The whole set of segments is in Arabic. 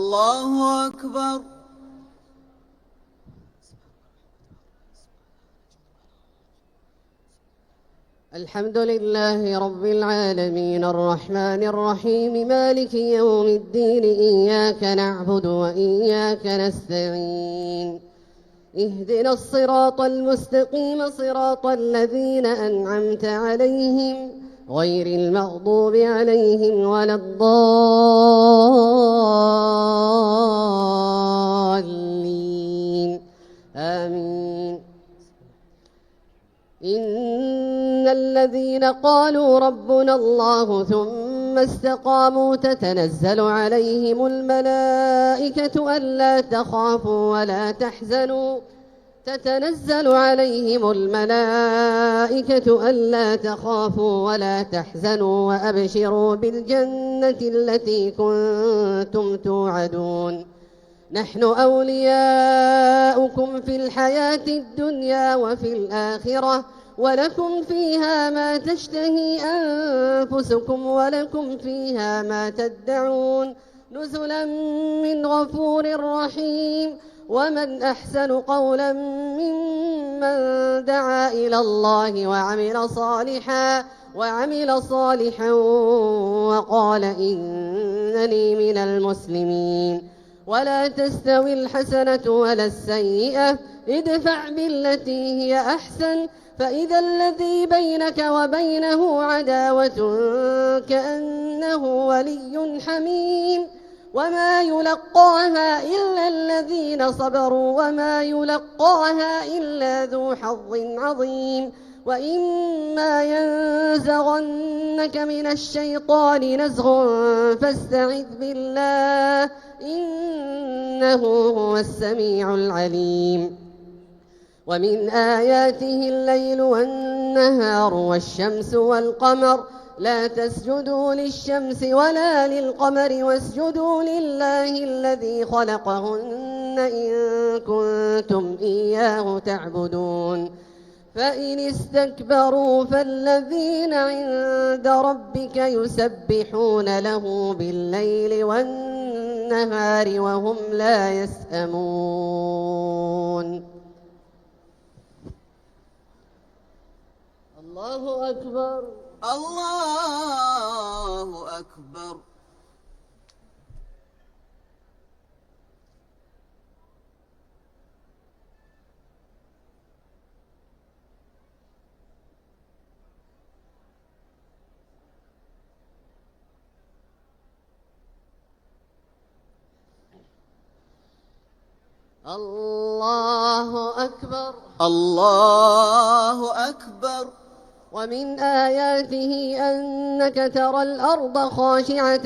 الله أكبر. الحمد لله رب العالمين الرحمن الرحيم مالك يوم الدين إياك نعبد وإياك نستعين اهدنا الصراط المستقيم صراط الذين أنعمت عليهم غير المغضوب عليهم ولا الضالين آمين. إن الذين قالوا ربنا الله ثم استقاموا تتنزل عليهم الملائكة ألا تخافوا ولا تحزنوا وأبشروا بالجنة التي كنتم توعدون نحن أولياؤكم في الحياة الدنيا وفي الآخرة ولكم فيها ما تشتهي أنفسكم ولكم فيها ما تدعون نزلا من غفور رحيم. ومن أحسن قولا ممن دعا إلى الله وعمل صالحا وقال إنني من المسلمين. ولا تستوي الحسنة ولا السيئة ادفع بالتي هي أحسن فإذا الذي بينك وبينه عداوة كأنه ولي حميم. وما يلقاها إلا الذين صبروا وما يلقاها إلا ذو حظ عظيم. وإما ينزغنك من الشيطان نزغ فاستعذ بالله إنه هو السميع العليم. ومن آياته الليل والنهار والشمس والقمر لا تسجدوا للشمس ولا للقمر واسجدوا لله الذي خلقهن إن كنتم إياه تعبدون. فإن استكبروا فالذين عند ربك يسبحون له بالليل والنهار وهم لا يسأمون. الله أكبر. الله أكبر. الله أكبر. الله أكبر. ومن آياته أنك ترى الأرض خاشعة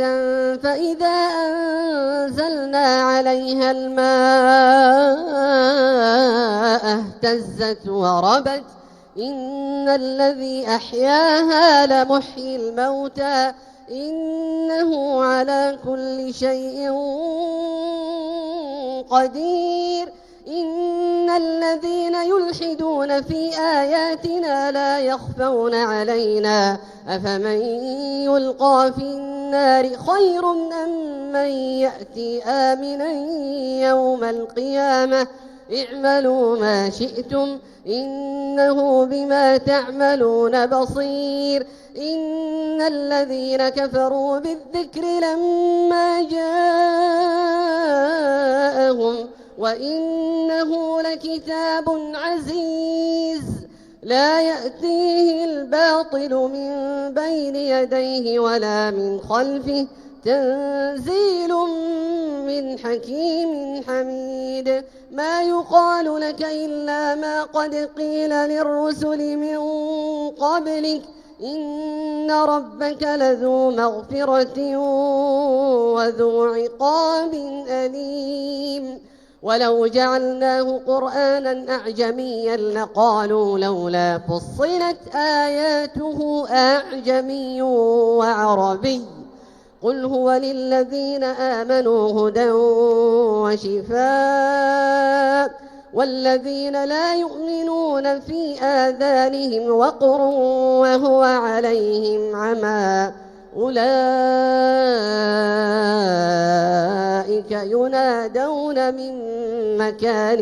فإذا أنزلنا عليها الماء اهتزت وربت إن الذي أحياها لمحيي الموتى إنه على كل شيء قدير. إن الذين يلحدون في آياتنا لا يخفون علينا أفمن يلقى في النار خير أم من يأتي آمنا يوم القيامة اعملوا ما شئتم إنه بما تعملون بصير. إن الذين كفروا بالذكر لما جاءهم وإنه لكتاب عزيز لا يأتيه الباطل من بين يديه ولا من خلفه تنزيل من حكيم حميد. ما يقال لك إلا ما قد قيل للرسل من قبلك إن ربك لذو مغفرة وذو عقاب أليم. ولو جعلناه قرآنا أعجميا لقالوا لولا فصلت آياته أعجمي وعربي قل هو للذين آمنوا هدى وشفاء والذين لا يؤمنون في آذانهم وقر وهو عليهم عمى أولئك ينادون من مكان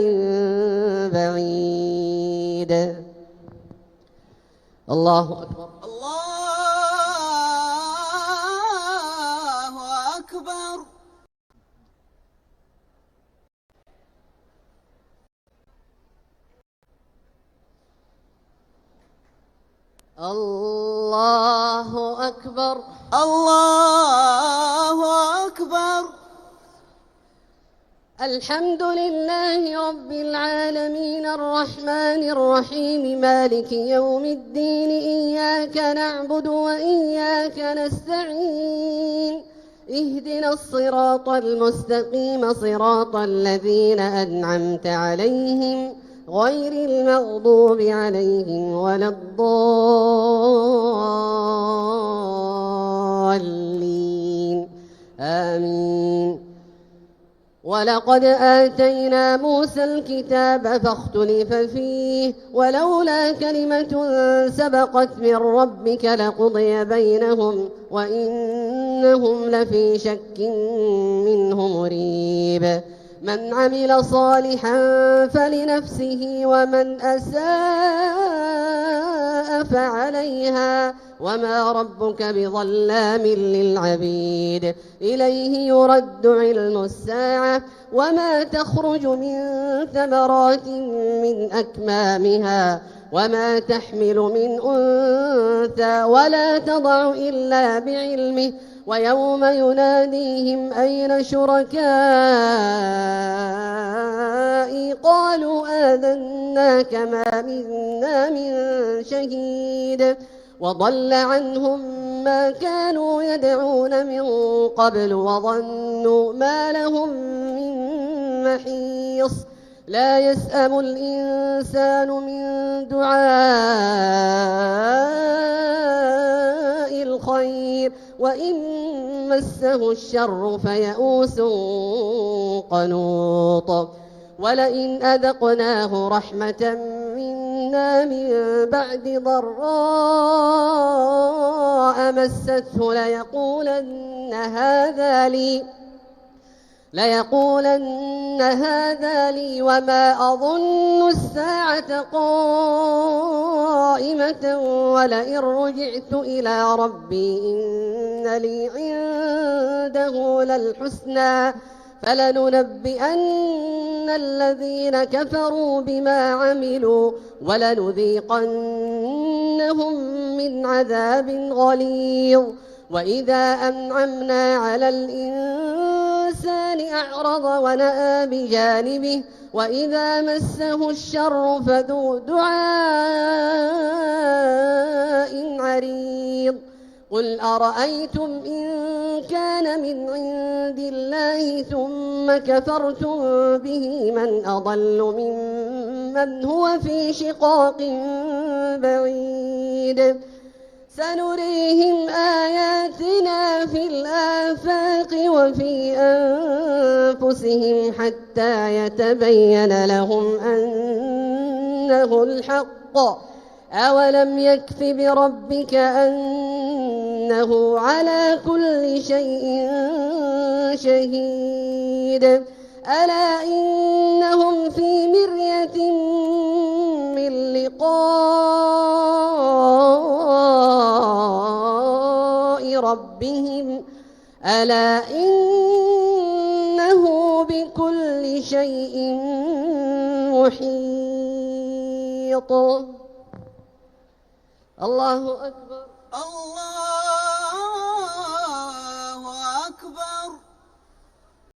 بعيد. الله أكبر. الله أكبر. الله أكبر. الله أكبر. الحمد لله رب العالمين الرحمن الرحيم مالك يوم الدين إياك نعبد وإياك نستعين اهدنا الصراط المستقيم صراط الذين أنعمت عليهم غير المغضوب عليهم ولا الضالين آمين. ولقد آتينا موسى الكتاب فاختلف فيه ولولا كلمة سبقت من ربك لقضي بينهم وإنهم لفي شك منه مريب. من عمل صالحا فلنفسه ومن أساء فعليها وما ربك بظلام للعبيد. إليه يرد علم الساعة وما تخرج من ثمرات من أكمامها وما تحمل من أنثى ولا تضع إلا بعلمه ويوم يناديهم أين شركائي قالوا آذناك ما منا من شهيد وضل عنهم ما كانوا يدعون من قبل وظنوا ما لهم من محيص. لا يسأم الإنسان من دعاء الخير وإن مسه الشر فيئوس قنوط. ولئن أذقناه رحمة منا من بعد ضراء مسته ليقولن هذا لي وما أظن الساعة قائمة ولئن رجعت إلى ربي إن لي عنده للحسنى فلننبئن الذين كفروا بما عملوا ولنذيقنهم من عذاب غليظ. وإذا أنعمنا على الإنسان أعرض ونأى بجانبه وإذا مسه الشر فذو دعاء عريض. قل أرأيتم إن كان من عند الله ثم كفرتم به من أضل ممن هو في شقاق بعيد. سنريهم آياتنا في الآفاق وفي أنفسهم حتى يتبين لهم أنه الحق. أولم يكف بربك أنه على كل شيء شهيد. ألا إنهم في مرية من لقاء ربهم ألا إنه بكل شيء محيط. الله أكبر. الله